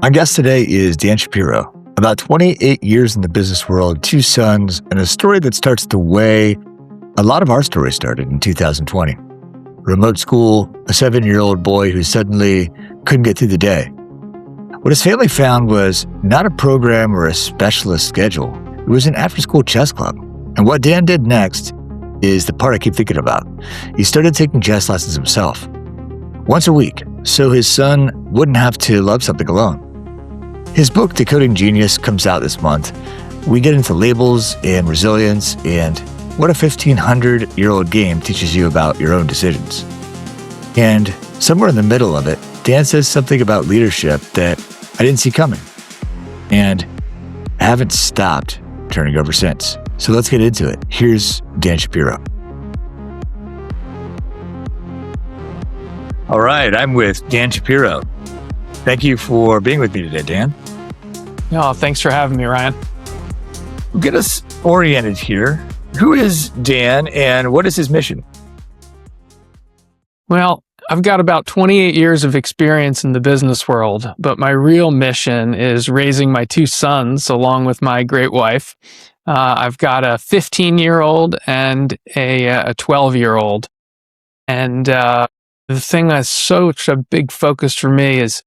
My guest today is Dan Shapiro. About 28 years in the business world, 2 sons, and a story that starts the way a lot of our stories started in 2020. Remote school, a 7-year-old boy who suddenly couldn't get through the day. What his family found was not a program or a specialist schedule. It was an after-school chess club. And what Dan did next is the part I keep thinking about. He started taking chess lessons himself, once a week, so his son wouldn't have to love something alone. His book, Decoding Genius, comes out this month. We get into labels and resilience and what a 1,500-year-old game teaches you about your own decisions. And somewhere in the middle of it, Dan says something about leadership that I didn't see coming. And I haven't stopped turning over since. So let's get into it. Here's Dan Shapiro. All right, I'm with Dan Shapiro. Thank you for being with me today, Dan. Oh, thanks for having me, Ryan. Get us oriented here. Who is Dan and what is his mission? Well, I've got about 28 years of experience in the business world, but my real mission is raising my 2 sons along with my great wife. I've got a 15-year-old and a 12-year-old. And the thing that's such a big focus for me is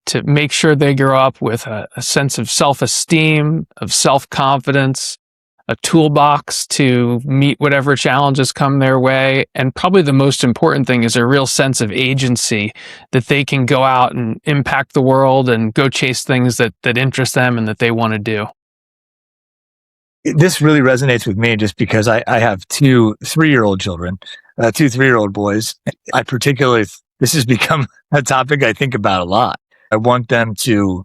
to make sure they grow up with a sense of self-esteem, of self-confidence, a toolbox to meet whatever challenges come their way. And probably the most important thing is a real sense of agency, that they can go out and impact the world and go chase things that interest them and that they want to do. This really resonates with me just because I have 2 3-year-old children, 2 3-year-old boys. This has become a topic I think about a lot. I want them to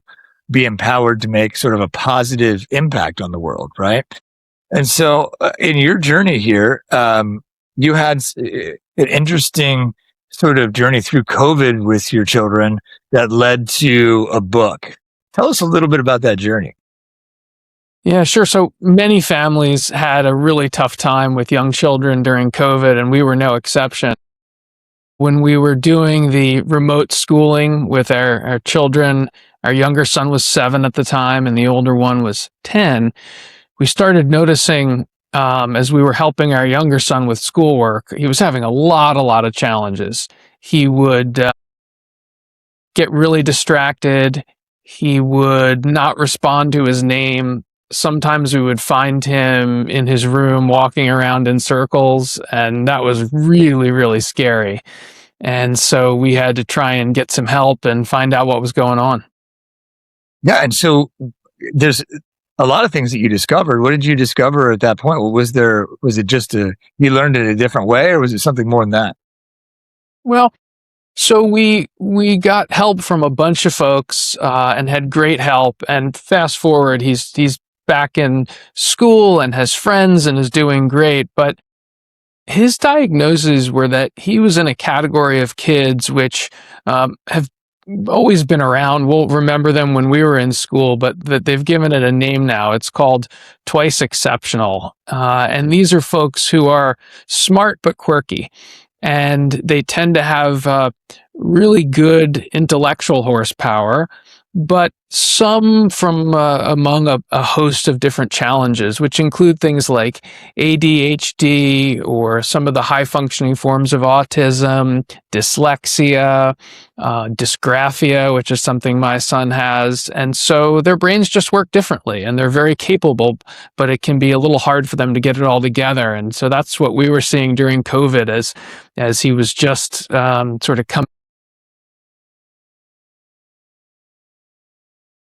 be empowered to make sort of a positive impact on the world, right? And so in your journey here, you had an interesting sort of journey through COVID with your children that led to a book. Tell us a little bit about that journey. Yeah, sure. So many families had a really tough time with young children during COVID, and we were no exception. When we were doing the remote schooling with our children, our younger son was 7 at the time, and the older one was 10. We started noticing as we were helping our younger son with schoolwork, he was having a lot of challenges. He would get really distracted. He would not respond to his name. Sometimes we would find him in his room walking around in circles, and that was really scary. And so we had to try and get some help and find out what was going on. Yeah, and so there's a lot of things that you discovered. What did you discover at that point? Was it just you learned it a different way, or was it something more than that? Well, so we got help from a bunch of folks and had great help. And fast forward, he's back in school and has friends and is doing great. But his diagnoses were that he was in a category of kids which have always been around. We'll remember them when we were in school, but that they've given it a name now. It's called twice exceptional. And these are folks who are smart but quirky. And they tend to have really good intellectual horsepower, but some from among a host of different challenges, which include things like ADHD or some of the high-functioning forms of autism, dyslexia, dysgraphia, which is something my son has. And so their brains just work differently, and they're very capable, but it can be a little hard for them to get it all together. And so that's what we were seeing during COVID as he was just sort of coming.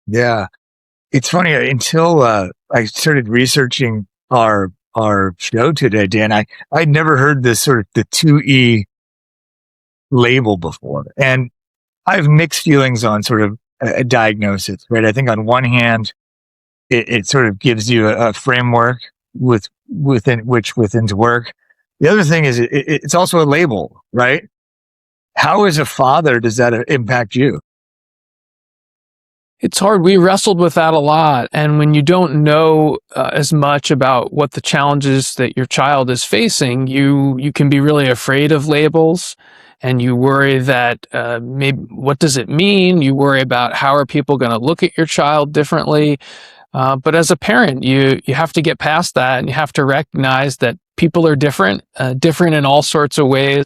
Yeah. It's funny, until I started researching our show today, Dan, I'd never heard this sort of the 2E label before. And I have mixed feelings on sort of a diagnosis, right? I think on one hand, it sort of gives you a framework within to work. The other thing is it's also a label, right? How as a father does that impact you? It's hard. We wrestled with that a lot. And when you don't know as much about what the challenges that your child is facing, you can be really afraid of labels. and you worry that maybe what does it mean? You worry about how are people going to look at your child differently. But as a parent, you have to get past that, and you have to recognize that people are different, different in all sorts of ways.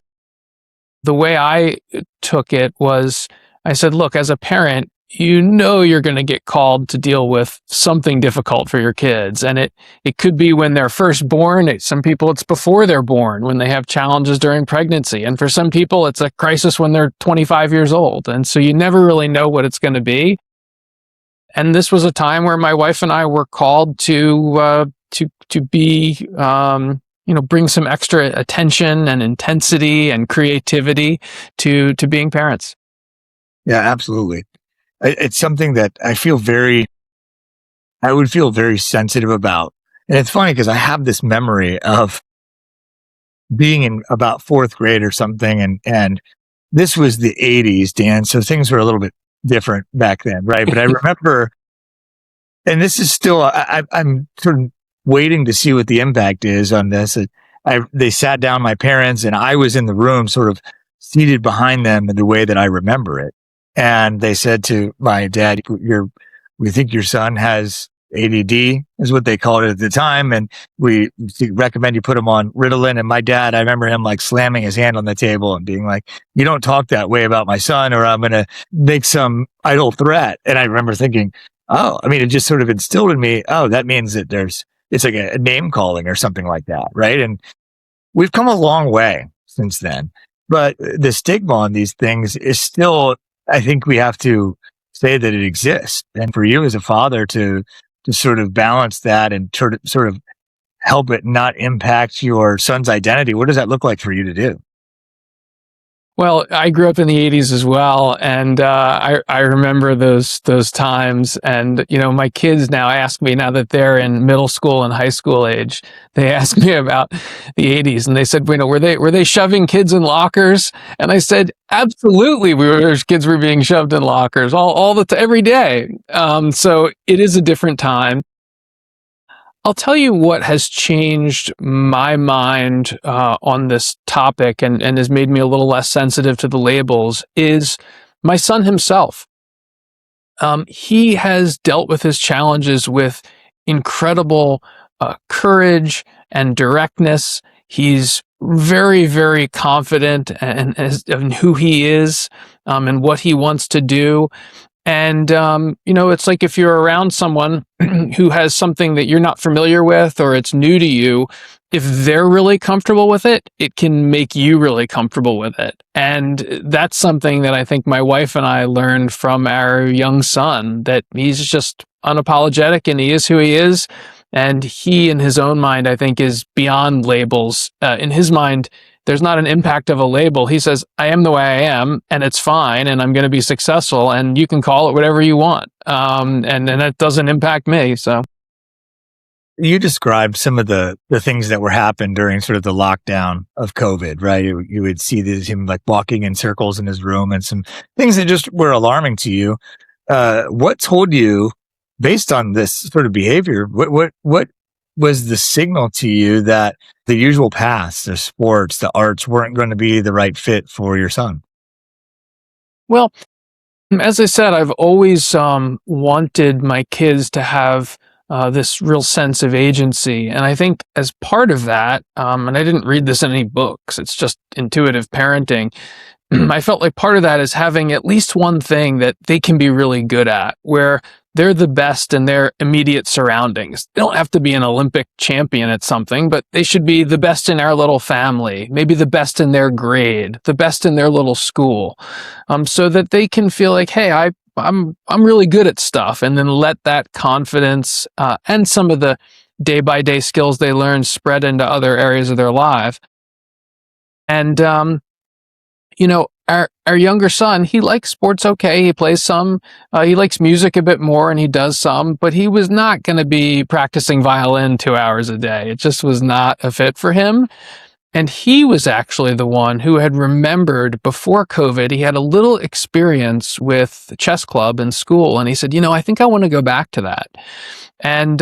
The way I took it was, I said, look, as a parent, you know you're going to get called to deal with something difficult for your kids. And it could be when they're first born. Some people, it's before they're born, when they have challenges during pregnancy. And for some people, it's a crisis when they're 25 years old. And so you never really know what it's going to be. And this was a time where my wife and I were called to be, bring some extra attention and intensity and creativity to being parents. Yeah, absolutely. It's something that I would feel very sensitive about. And it's funny because I have this memory of being in about fourth grade or something. And this was the 80s, Dan. So things were a little bit different back then, right? But I remember, and this is still, I'm sort of waiting to see what the impact is on this. They sat down, my parents, and I was in the room sort of seated behind them in the way that I remember it. And they said to my dad, we think your son has ADD, is what they called it at the time. And we recommend you put him on Ritalin. And my dad, I remember him like slamming his hand on the table and being like, you don't talk that way about my son, or I'm going to make some idle threat. And I remember thinking, it just sort of instilled in me, that means that it's like a name calling or something like that. Right. And we've come a long way since then, but the stigma on these things is still, I think we have to say that it exists. And for you as a father to sort of balance that and sort of help it not impact your son's identity, what does that look like for you to do? Well, I grew up in the 80s as well, and I remember those times. And my kids now ask me, now that they're in middle school and high school age, they ask me about the 80s, and they said, were they shoving kids in lockers? And I said, absolutely, kids were being shoved in lockers every day. So it is a different time. I'll tell you what has changed my mind on this topic and has made me a little less sensitive to the labels is my son himself. He has dealt with his challenges with incredible courage and directness. He's very, very confident in who he is and what he wants to do. And, it's like if you're around someone who has something that you're not familiar with or it's new to you, if they're really comfortable with it, it can make you really comfortable with it. And that's something that I think my wife and I learned from our young son, that he's just unapologetic and he is who he is. And he, in his own mind, I think, is beyond labels. In his mind, there's not an impact of a label. He says, I am the way I am, and it's fine, and I'm going to be successful, and you can call it whatever you want. And that doesn't impact me. So you described some of the things that were happening during sort of the lockdown of COVID, right? You would see him like walking in circles in his room and some things that just were alarming to you. What told you, based on this sort of behavior, what was the signal to you that the usual paths, the sports, the arts weren't going to be the right fit for your son? Well, as I said, I've always wanted my kids to have this real sense of agency. And I think as part of that, and I didn't read this in any books, it's just intuitive parenting. I felt like part of that is having at least one thing that they can be really good at, where they're the best in their immediate surroundings. They don't have to be an Olympic champion at something, but they should be the best in our little family, maybe the best in their grade, the best in their little school, so that they can feel like, hey, I'm really good at stuff, and then let that confidence and some of the day-by-day skills they learn spread into other areas of their life. And our younger son, he likes sports okay. He plays some. He likes music a bit more, and he does some. But he was not going to be practicing violin 2 hours a day. It just was not a fit for him. And he was actually the one who had remembered before COVID, he had a little experience with the chess club in school. And he said, I think I want to go back to that. And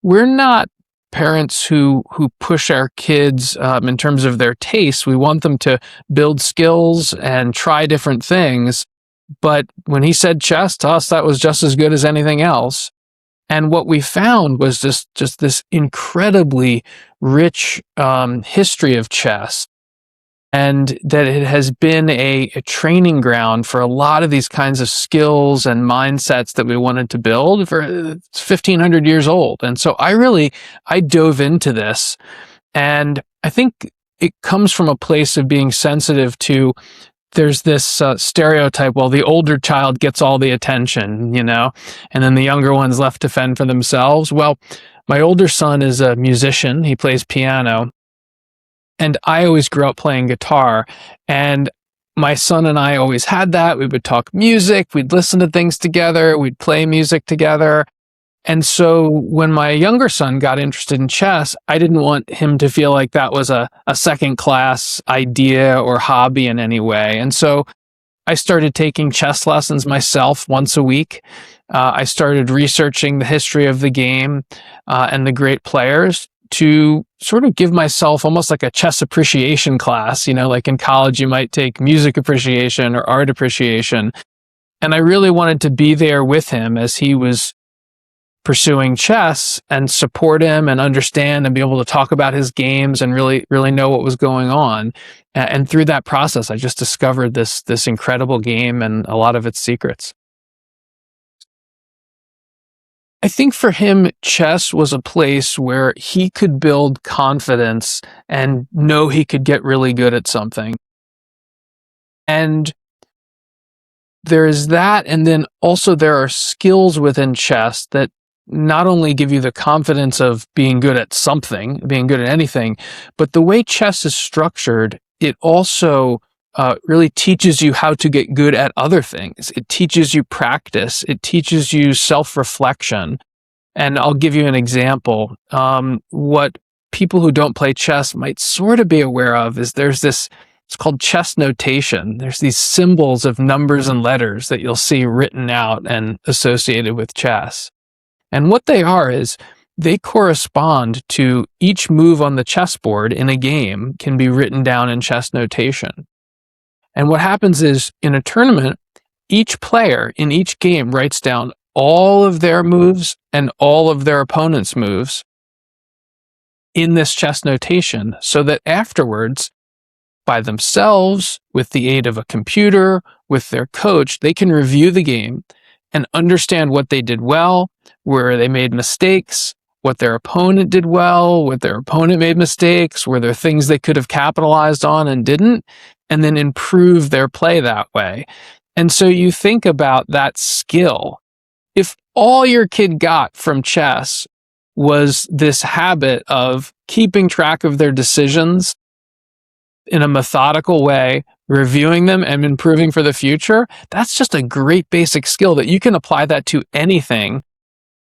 we're not parents who push our kids in terms of their tastes. We want them to build skills and try different things. But when he said chess to us, that was just as good as anything else. And what we found was just this incredibly rich history of chess, and that it has been a training ground for a lot of these kinds of skills and mindsets that we wanted to build. For it's 1,500 years old. And so I dove into this, and I think it comes from a place of being sensitive to, there's this stereotype, well, the older child gets all the attention, and then the younger one's left to fend for themselves. Well, my older son is a musician. He plays piano. And I always grew up playing guitar. And my son and I always had that. We would talk music. We'd listen to things together. We'd play music together. And so when my younger son got interested in chess, I didn't want him to feel like that was a second-class idea or hobby in any way. And so I started taking chess lessons myself once a week. I started researching the history of the game and the great players to sort of give myself almost like a chess appreciation class. Like in college, you might take music appreciation or art appreciation. And I really wanted to be there with him as he was pursuing chess, and support him and understand and be able to talk about his games and really, really know what was going on. And through that process, I just discovered this incredible game and a lot of its secrets. I think for him, chess was a place where he could build confidence and know he could get really good at something. And there is that, and then also there are skills within chess that not only give you the confidence of being good at something, being good at anything, but the way chess is structured, it also really teaches you how to get good at other things. It teaches you practice. It teaches you self-reflection. And I'll give you an example. What people who don't play chess might sort of be aware of is it's called chess notation. There's these symbols of numbers and letters that you'll see written out and associated with chess. And what they are is they correspond to each move on the chessboard in a game can be written down in chess notation. And what happens is in a tournament, each player in each game writes down all of their moves and all of their opponent's moves in this chess notation, so that afterwards, by themselves, with the aid of a computer, with their coach, they can review the game and understand what they did well, where they made mistakes, what their opponent did well, what their opponent made mistakes, were there things they could have capitalized on and didn't, and then improve their play that way. And so you think about that skill. If all your kid got from chess was this habit of keeping track of their decisions in a methodical way, reviewing them and improving for the future, that's just a great basic skill that you can apply that to anything.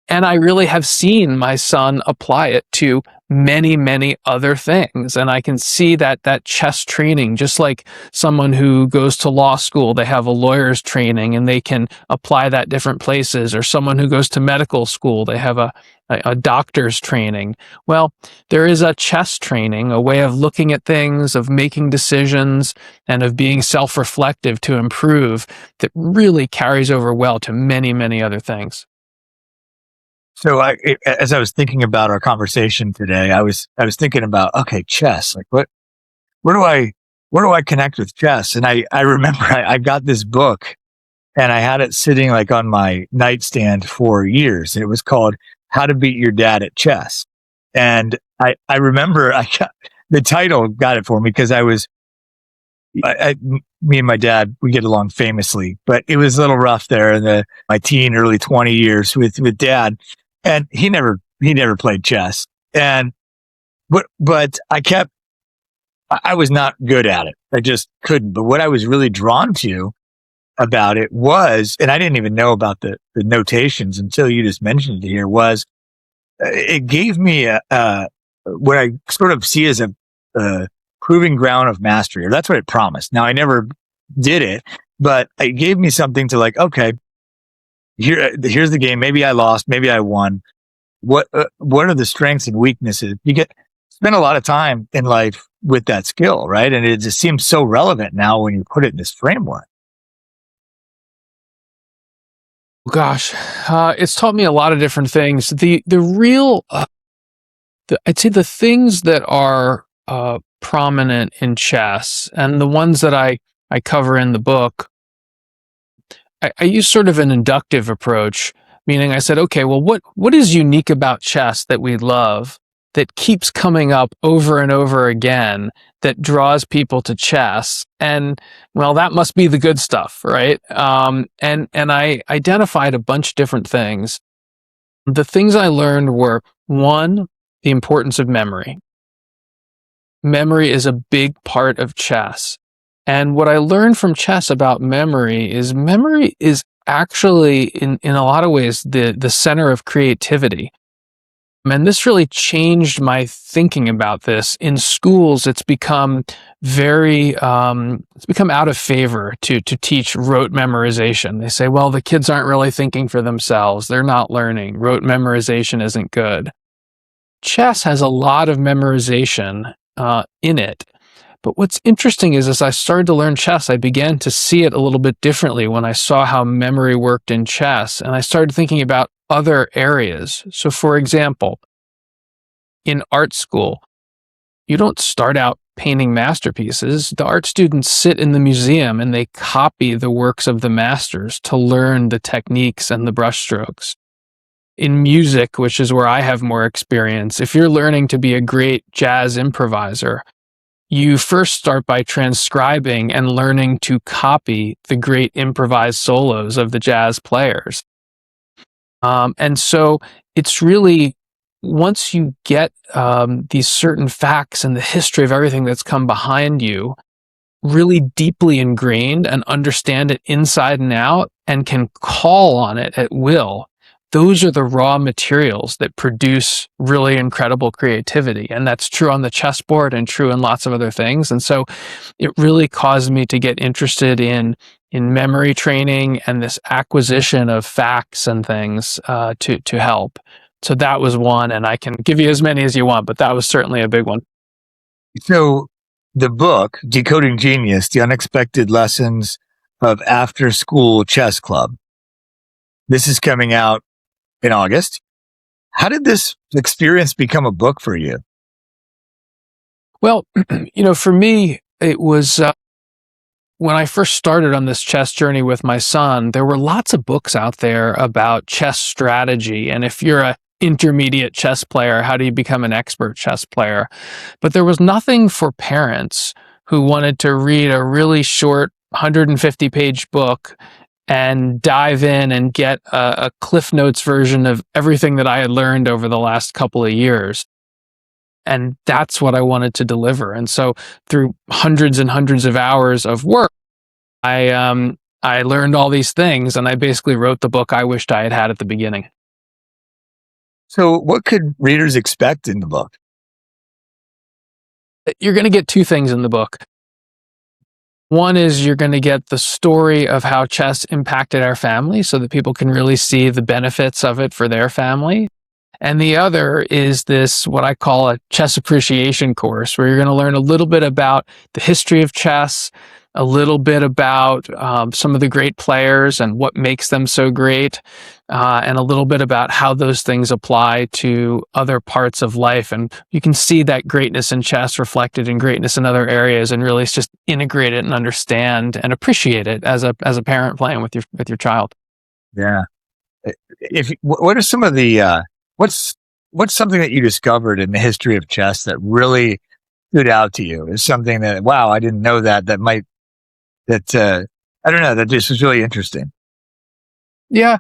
And I really have seen my son apply it to many, many other things. And I can see that chess training, just like someone who goes to law school, they have a lawyer's training and they can apply that different places, or someone who goes to medical school, they have a doctor's training. Well, there is a chess training, a way of looking at things, of making decisions, and of being self-reflective to improve, that really carries over well to many, many other things. So as I was thinking about our conversation today, I was thinking about, okay, chess, like where do I connect with chess? And I remember I got this book and I had it sitting like on my nightstand for years. It was called How to Beat Your Dad at Chess. And I remember the title got it for me because me and my dad, we get along famously, but it was a little rough there in my teen, early 20 years with dad. And he never played chess. But I was not good at it. I just couldn't. But what I was really drawn to about it was, and I didn't even know about the notations until you just mentioned it here, was it gave me what I sort of see as a proving ground of mastery, or that's what it promised. Now, I never did it, but it gave me something to like, okay, here's the game. Maybe I lost, maybe I won, what are the strengths and weaknesses? You spend a lot of time in life with that skill, right? And it just seems so relevant now when you put it in this framework. Gosh, it's taught me a lot of different things. I'd say the things that are prominent in chess and the ones that I cover in the book, I use sort of an inductive approach, meaning I said, okay, well, what is unique about chess that we love that keeps coming up over and over again that draws people to chess? And well, that must be the good stuff, right? And I identified a bunch of different things. The things I learned were, one, the importance of memory. Memory is a big part of chess. And what I learned from chess about memory is actually in a lot of ways the center of creativity. And this really changed my thinking about this. In schools, it's become it's become out of favor to teach rote memorization. They say, well, the kids aren't really thinking for themselves. They're not learning. Rote memorization isn't good. Chess has a lot of memorization in it. But what's interesting is as I started to learn chess, I began to see it a little bit differently when I saw how memory worked in chess. And I started thinking about other areas. So for example, in art school, you don't start out painting masterpieces. The art students sit in the museum and they copy the works of the masters to learn the techniques and the brushstrokes. In music, which is where I have more experience, if you're learning to be a great jazz improviser, you first start by transcribing and learning to copy the great improvised solos of the jazz players. And so it's really, once you get these certain facts and the history of everything that's come behind you, really deeply ingrained and understand it inside and out and can call on it at will, those are the raw materials that produce really incredible creativity. And that's true on the chessboard and true in lots of other things. And so it really caused me to get interested in memory training and this acquisition of facts and things to help. So that was one, and I can give you as many as you want, but that was certainly a big one. So the book, Decoding Genius, The Unexpected Lessons of After School Chess Club. This is coming out in August. How did this experience become a book for you? Well, for me, it was when I first started on this chess journey with my son, there were lots of books out there about chess strategy. And if you're an intermediate chess player, how do you become an expert chess player? But there was nothing for parents who wanted to read a really short 150-page book and dive in and get a Cliff Notes version of everything that I had learned over the last couple of years. And that's what I wanted to deliver. And so through hundreds and hundreds of hours of work, I learned all these things, and I basically wrote the book I wished I had had at the beginning. So what could readers expect in the book? You're going to get two things in the book. One is you're going to get the story of how chess impacted our family so that people can really see the benefits of it for their family. And the other is this, what I call a chess appreciation course, where you're going to learn a little bit about the history of chess, a little bit about some of the great players and what makes them so great, and a little bit about how those things apply to other parts of life. And you can see that greatness in chess reflected in greatness in other areas, and really just integrate it and understand and appreciate it as a parent playing with your child. Yeah. What are some of the what's something that you discovered in the history of chess that really stood out to you? Is something that, wow, I didn't know that I don't know, that just was really interesting. Yeah.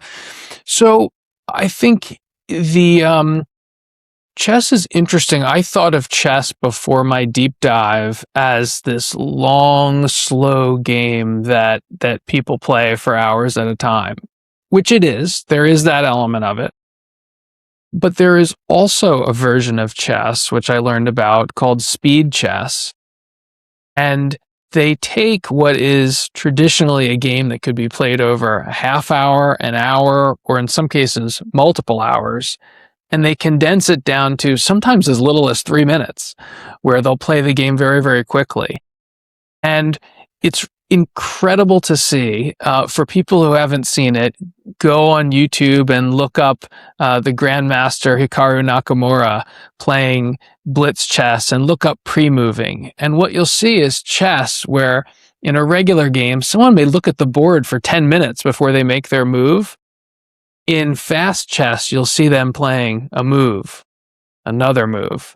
So I think the chess is interesting. I thought of chess before my deep dive as this long, slow game that people play for hours at a time, which it is. There is that element of it. But there is also a version of chess, which I learned about, called speed chess. And they take what is traditionally a game that could be played over a half hour, an hour, or in some cases, multiple hours, and they condense it down to sometimes as little as 3 minutes, where they'll play the game very, very quickly. And it's incredible to see. For people who haven't seen it, go on YouTube and look up the Grandmaster Hikaru Nakamura playing Blitz chess and look up pre-moving. And what you'll see is chess where in a regular game, someone may look at the board for 10 minutes before they make their move. In fast chess, you'll see them playing a move, another move,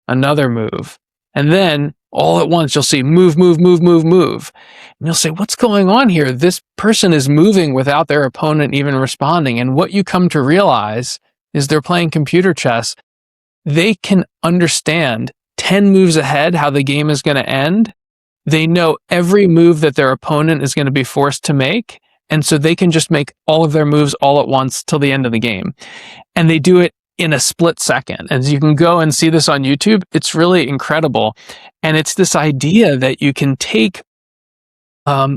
another move. And then all at once, you'll see move, move, move, move, move. And you'll say, what's going on here? This person is moving without their opponent even responding. And what you come to realize is they're playing computer chess. They can understand 10 moves ahead how the game is going to end. They know every move that their opponent is going to be forced to make. And so they can just make all of their moves all at once till the end of the game. And they do it in a split second. And you can go and see this on YouTube. It's really incredible. And it's this idea that you can take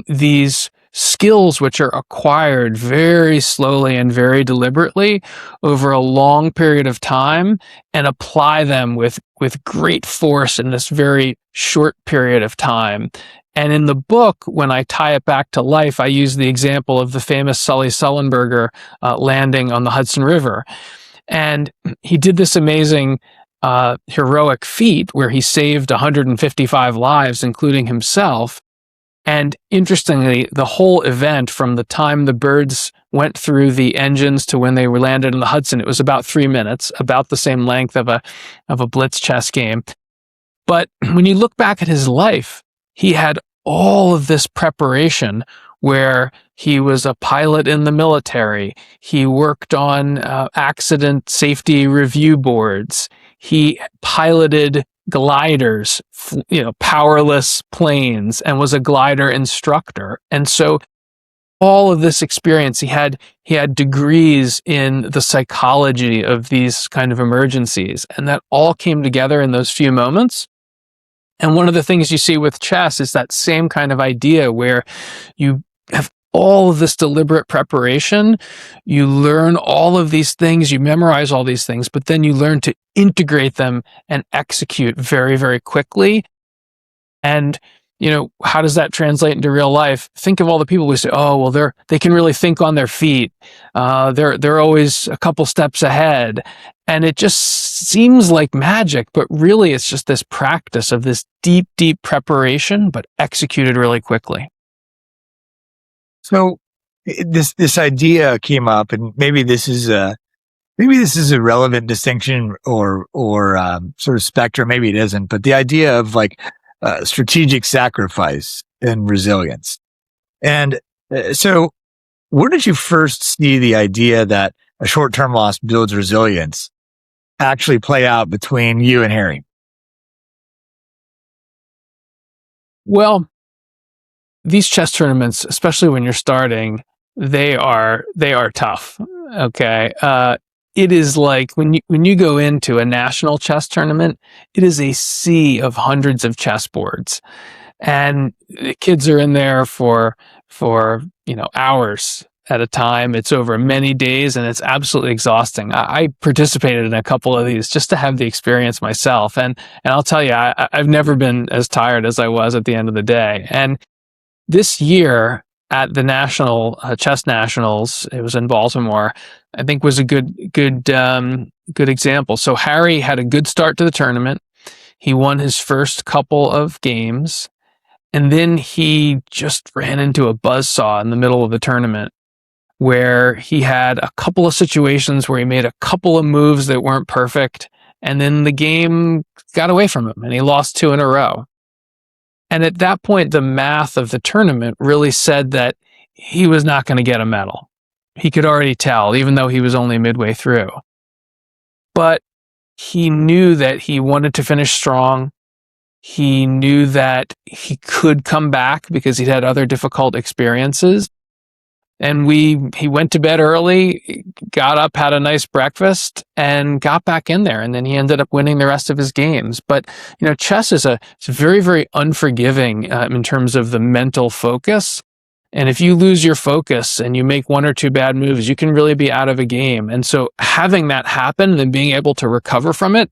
these skills which are acquired very slowly and very deliberately over a long period of time and apply them with great force in this very short period of time. And in the book, when I tie it back to life, I use the example of the famous Sullenberger landing on the Hudson River. And he did this amazing heroic feat where he saved 155 lives, including himself. And interestingly, the whole event from the time the birds went through the engines to when they were landed in the Hudson, it was about 3 minutes, about the same length of a Blitz chess game. But when you look back at his life, he had all of this preparation where he was a pilot in the military. He worked on accident safety review boards. He piloted gliders, powerless planes, and was a glider instructor. And so all of this experience, he had degrees in the psychology of these kind of emergencies. And that all came together in those few moments. And one of the things you see with chess is that same kind of idea where you have all of this deliberate preparation, you learn all of these things, you memorize all these things, but then you learn to integrate them and execute very, very quickly. And, how does that translate into real life? Think of all the people who say, oh, well, they can really think on their feet. They're always a couple steps ahead. And it just seems like magic, but really it's just this practice of this deep, deep preparation, but executed really quickly. So this idea came up, and maybe this is a relevant distinction or sort of spectrum. Maybe it isn't, but the idea of strategic sacrifice and resilience. And so, where did you first see the idea that a short-term loss builds resilience actually play out between you and Harry? Well, these chess tournaments, especially when you're starting, they are tough. Okay. It is like when you go into a national chess tournament, it is a sea of hundreds of chessboards, and the kids are in there for hours at a time. It's over many days, and it's absolutely exhausting. I participated in a couple of these just to have the experience myself, and I'll tell you, I've never been as tired as I was at the end of the day. And this year at the National Chess Nationals, it was in Baltimore, I think was a good example. So Harry had a good start to the tournament. He won his first couple of games, and then he just ran into a buzzsaw in the middle of the tournament where he had a couple of situations where he made a couple of moves that weren't perfect, and then the game got away from him and he lost 2 in a row. And at that point, the math of the tournament really said that he was not going to get a medal. He could already tell, even though he was only midway through. But he knew that he wanted to finish strong. He knew that he could come back because he'd had other difficult experiences. And he went to bed early, got up, had a nice breakfast, and got back in there. And then he ended up winning the rest of his games. But, chess it's very, very unforgiving in terms of the mental focus. And if you lose your focus and you make one or two bad moves, you can really be out of a game. And so having that happen and then being able to recover from it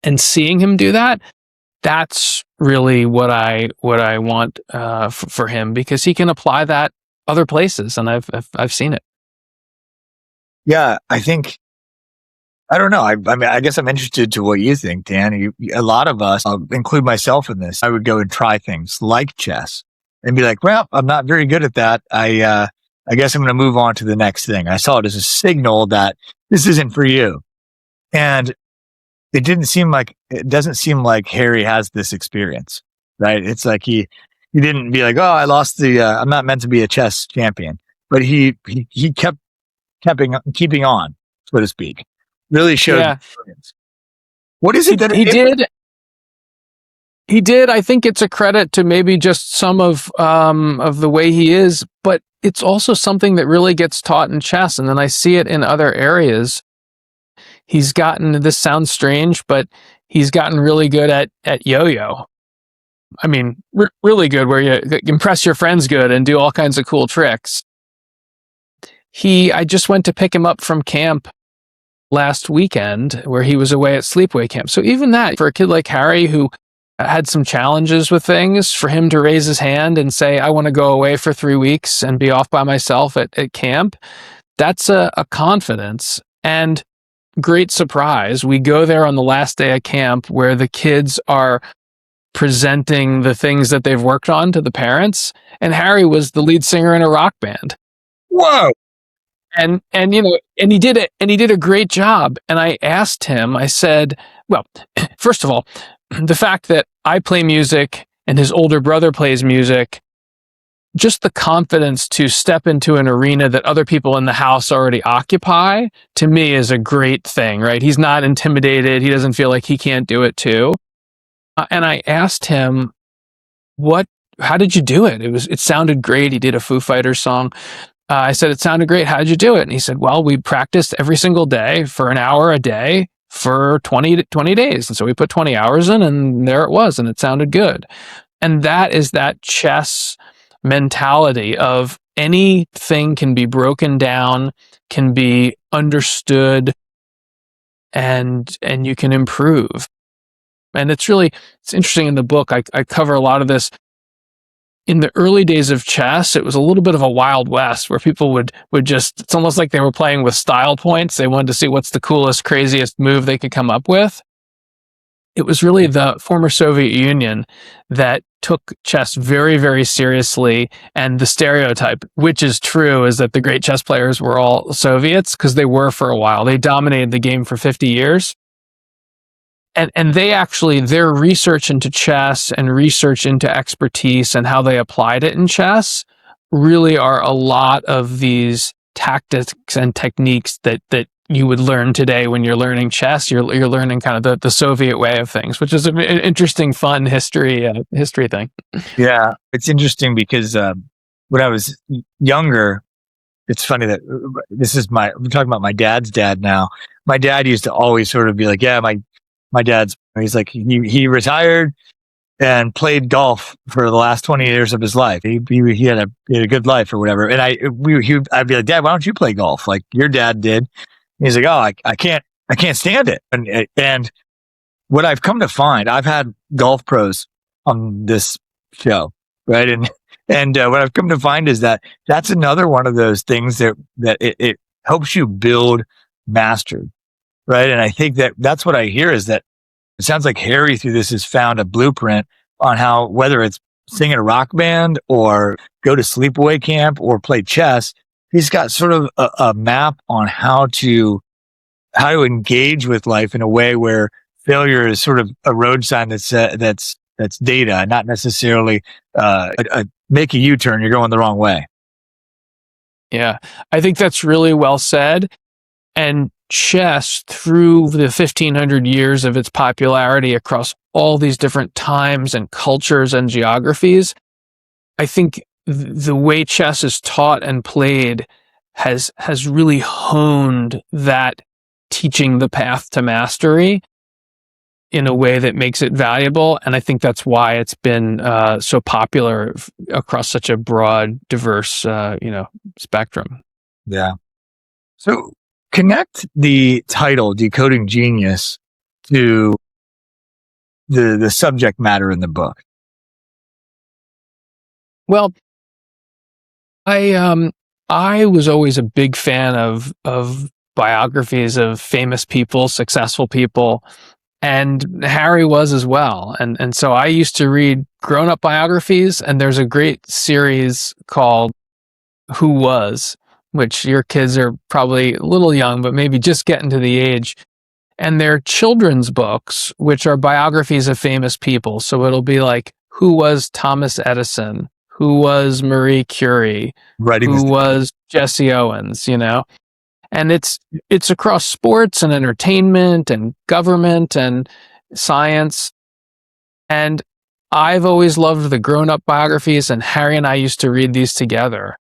and seeing him do that, that's really what I want for him, because he can apply that other places, and I've seen it. Yeah, I don't know. I mean, I guess I'm interested to what you think, Dan. A lot of us, I'll include myself in this, I would go and try things like chess and be like, well, I'm not very good at that. I guess I'm going to move on to the next thing. I saw it as a signal that this isn't for you. And it doesn't seem like Harry has this experience, right? It's like he didn't be like, oh, I lost I'm not meant to be a chess champion, but he kept keeping on, so to speak. Really showed experience. What is it that he did? He did. I think it's a credit to maybe just some of the way he is, but it's also something that really gets taught in chess, and then I see it in other areas. He's gotten, this sounds strange, but he's gotten really good at yo-yo. I mean, really good, where you impress your friends good and do all kinds of cool tricks. I just went to pick him up from camp last weekend, where he was away at sleepaway camp. So even that, for a kid like Harry, who had some challenges with things, for him to raise his hand and say, I want to go away for 3 weeks and be off by myself at camp, that's a confidence. And great surprise, we go there on the last day of camp, where the kids are presenting the things that they've worked on to the parents, and Harry was the lead singer in a rock band. Whoa. And he did it, and he did a great job. And I asked him, I said, well, first of all, the fact that I play music and his older brother plays music, just the confidence to step into an arena that other people in the house already occupy, to me, is a great thing, right? He's not intimidated. He doesn't feel like he can't do it too. And I asked him, how did you do it? It sounded great. He did a Foo Fighters song. I said, it sounded great. How did you do it? And he said, well, we practiced every single day for an hour a day for 20 days. And so we put 20 hours in, and there it was, and it sounded good. And that is that chess mentality of anything can be broken down, can be understood, and you can improve. And it's interesting in the book. I cover a lot of this. In the early days of chess, it was a little bit of a Wild West, where people would just, it's almost like they were playing with style points. They wanted to see what's the coolest, craziest move they could come up with. It was really the former Soviet Union that took chess very, very seriously. And the stereotype, which is true, is that the great chess players were all Soviets, because they were for a while. They dominated the game for 50 years. And they actually, their research into chess and research into expertise and how they applied it in chess really are a lot of these tactics and techniques that you would learn today when you're learning chess. You're learning kind of the Soviet way of things, which is an interesting, fun history thing. Yeah, it's interesting because when I was younger, it's funny that I'm talking about my dad's dad now. My dad used to always sort of be like, yeah, my dad's, he's like, he retired and played golf for the last 20 years of his life. He had a good life or whatever. And I'd be like, Dad, why don't you play golf like your dad did? And he's like, oh, I can't stand it. And what I've come to find, I've had golf pros on this show, right? And what I've come to find is that that's another one of those things that it helps you build mastery. Right. And I think that's what I hear, is that it sounds like Harry through this has found a blueprint on how, whether it's sing in a rock band or go to sleepaway camp or play chess, he's got sort of a map on how to engage with life in a way where failure is sort of a road sign that's data, not necessarily make a U-turn, you're going the wrong way. Yeah, I think that's really well said. And chess, through the 1500 years of its popularity across all these different times and cultures and geographies, I think the way chess is taught and played has really honed that teaching the path to mastery. in a way that makes it valuable. And I think that's why it's been so popular across such a broad, diverse, spectrum. Yeah. So connect the title Decoding Genius to the subject matter in the book. Well, I was always a big fan of biographies of famous people, successful people, and Harry was as well. And so I used to read grown-up biographies, and there's a great series called Who Was, which your kids are probably a little young, but maybe just getting to the age. And they're children's books, which are biographies of famous people. So it'll be like, who was Thomas Edison? Who was Marie Curie? Who was Jesse Owens, And it's across sports and entertainment and government and science. And I've always loved the grown-up biographies, and Harry and I used to read these together.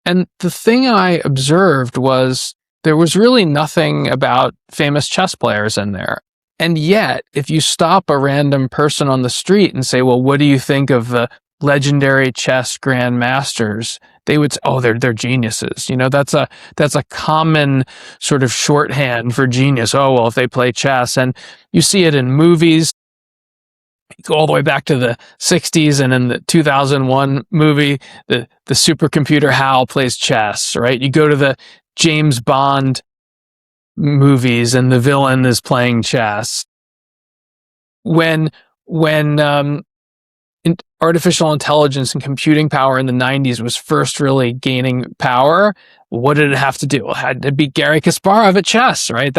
And the thing I observed was there was really nothing about famous chess players in there. And yet, if you stop a random person on the street and say, well, what do you think of the legendary chess grandmasters? They would say, oh, they're geniuses. That's a common sort of shorthand for genius. Oh, well, if they play chess. And you see it in movies. Go all the way back to the 60s, and in the 2001 movie, the supercomputer HAL plays chess, right? You go to the James Bond movies, and the villain is playing chess. When artificial intelligence and computing power in the 90s was first really gaining power, what did it have to do? Well, it had to beat Garry Kasparov at chess, right?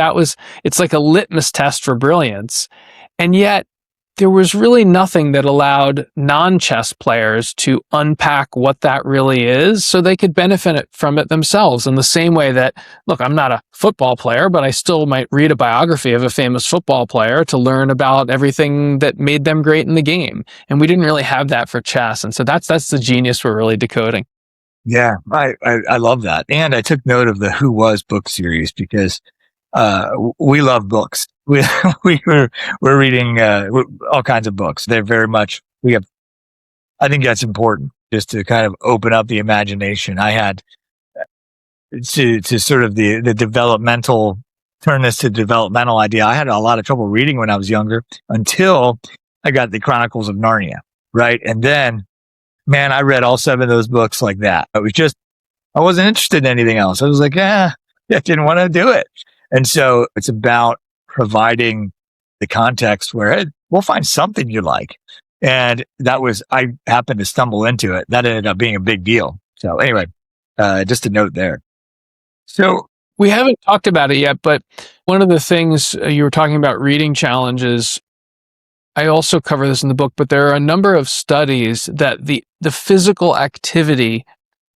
It's like a litmus test for brilliance. And yet, there was really nothing that allowed non-chess players to unpack what that really is so they could benefit from it themselves in the same way that, look, I'm not a football player, but I still might read a biography of a famous football player to learn about everything that made them great in the game. And we didn't really have that for chess. And so that's the genius we're really decoding. Yeah, I love that. And I took note of the Who Was book series because we love books. We're reading all kinds of books. They're very much, I think that's important, just to kind of open up the imagination. I had to sort of the developmental, turn this to developmental idea. I had a lot of trouble reading when I was younger until I got the Chronicles of Narnia, right? And then, man, I read all 7 of those books like that. I wasn't interested in anything else. I was like, I didn't want to do it. And so it's about providing the context where, hey, we'll find something you like. And I happened to stumble into it. That ended up being a big deal. So anyway, just a note there. So we haven't talked about it yet, but one of the things you were talking about reading challenges, I also cover this in the book, but there are a number of studies that the physical activity,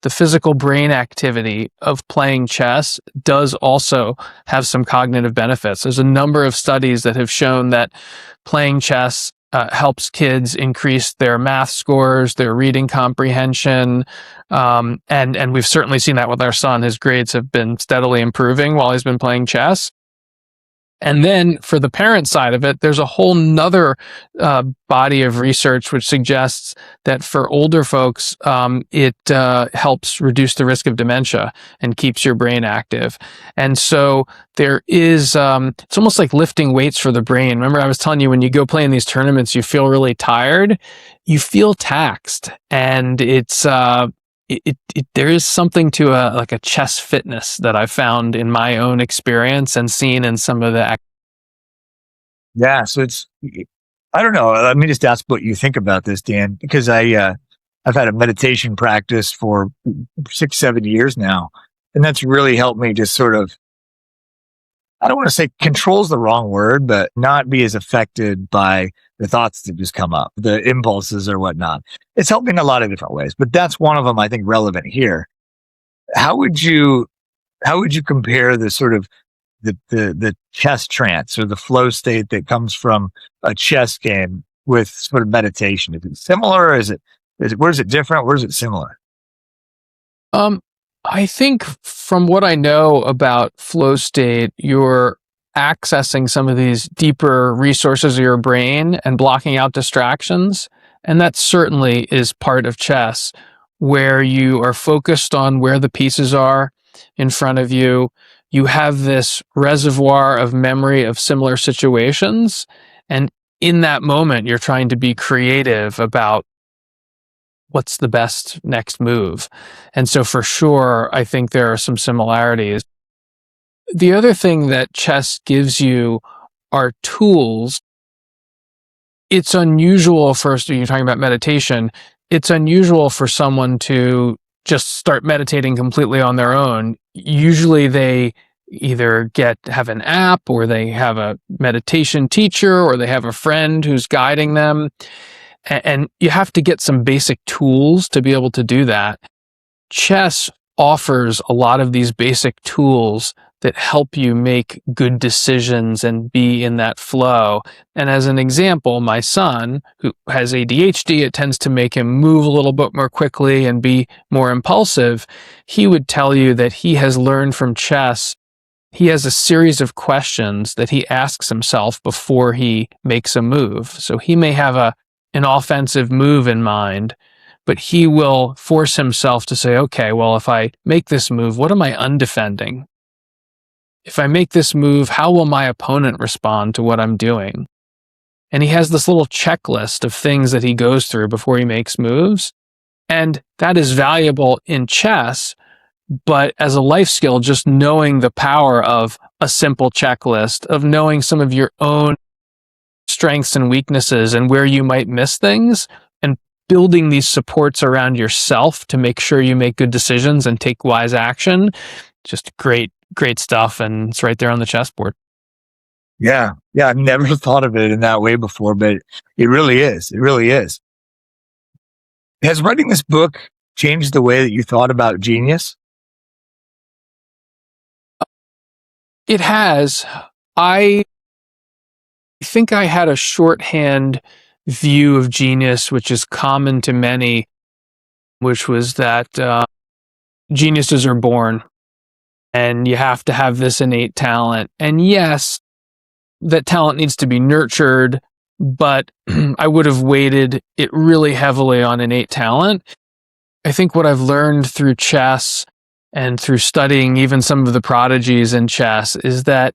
the physical brain activity of playing chess does also have some cognitive benefits. There's a number of studies that have shown that playing chess helps kids increase their math scores, their reading comprehension, and we've certainly seen that with our son. His grades have been steadily improving while he's been playing chess. And then for the parent side of it, there's a whole nother body of research which suggests that for older folks, it helps reduce the risk of dementia and keeps your brain active. And so there is, it's almost like lifting weights for the brain. Remember, I was telling you, when you go play in these tournaments, you feel really tired, you feel taxed, and it's, there is something to like a chess fitness that I found in my own experience and seen in some of the. Yeah, so I don't know. Let me just ask what you think about this, Dan, because I've had a meditation practice for 6-7 years now, and that's really helped me just sort of, I don't want to say control's the wrong word, but not be as affected by the thoughts that just come up, the impulses or whatnot. It's helped me in a lot of different ways, but that's one of them I think relevant here. How would you compare the sort of the chess trance or the flow state that comes from a chess game with sort of meditation? Is it similar? Where is it different? Where is it similar? I think from what I know about flow state, you're accessing some of these deeper resources of your brain and blocking out distractions. And that certainly is part of chess, where you are focused on where the pieces are in front of you. You have this reservoir of memory of similar situations. And in that moment, you're trying to be creative about what's the best next move. And so for sure, I think there are some similarities. The other thing that chess gives you are tools. It's unusual first, you're talking about meditation, it's unusual for someone to just start meditating completely on their own. Usually they either have an app, or they have a meditation teacher, or they have a friend who's guiding them. And you have to get some basic tools to be able to do that. Chess offers a lot of these basic tools that help you make good decisions and be in that flow. And as an example, my son, who has ADHD, it tends to make him move a little bit more quickly and be more impulsive. He would tell you that he has learned from chess. He has a series of questions that he asks himself before he makes a move. So he may have an offensive move in mind, but he will force himself to say, okay, well, if I make this move, what am I undefending? If I make this move, how will my opponent respond to what I'm doing? And he has this little checklist of things that he goes through before he makes moves. And that is valuable in chess, but as a life skill, just knowing the power of a simple checklist, of knowing some of your own strengths and weaknesses and where you might miss things, and building these supports around yourself to make sure you make good decisions and take wise action. Just great stuff. And it's right there on the chessboard. Yeah. I've never thought of it in that way before, but it really is. It really is. Has writing this book changed the way that you thought about genius? It has. I think I had a shorthand view of genius, which is common to many, which was that geniuses are born and you have to have this innate talent. And yes, that talent needs to be nurtured, but I would have weighted it really heavily on innate talent. I think what I've learned through chess and through studying even some of the prodigies in chess is that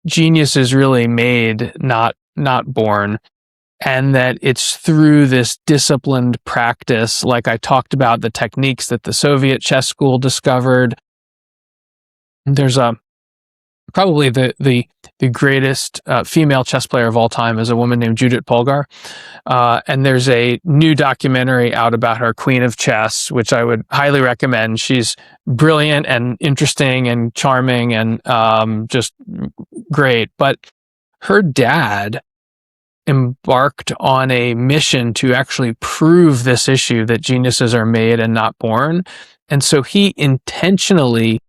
genius is really made, not born. And that it's through this disciplined practice, like I talked about, the techniques that the Soviet chess school discovered. There's probably the greatest female chess player of all time is a woman named Judith Polgar. And there's a new documentary out about her, Queen of Chess, which I would highly recommend. She's brilliant and interesting and charming and just great. But her dad embarked on a mission to actually prove this issue that geniuses are made and not born. And so he intentionally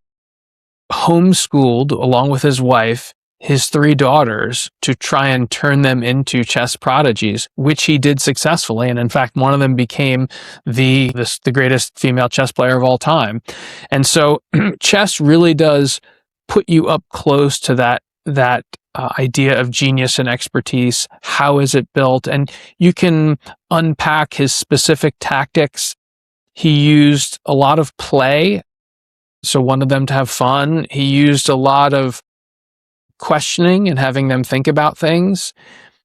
homeschooled, along with his wife, his 3 daughters to try and turn them into chess prodigies, which he did successfully. And in fact, one of them became the greatest female chess player of all time. And so chess really does put you up close to that idea of genius and expertise. How is it built? And you can unpack his specific tactics. He used a lot of play, so wanted them to have fun. He used a lot of questioning and having them think about things.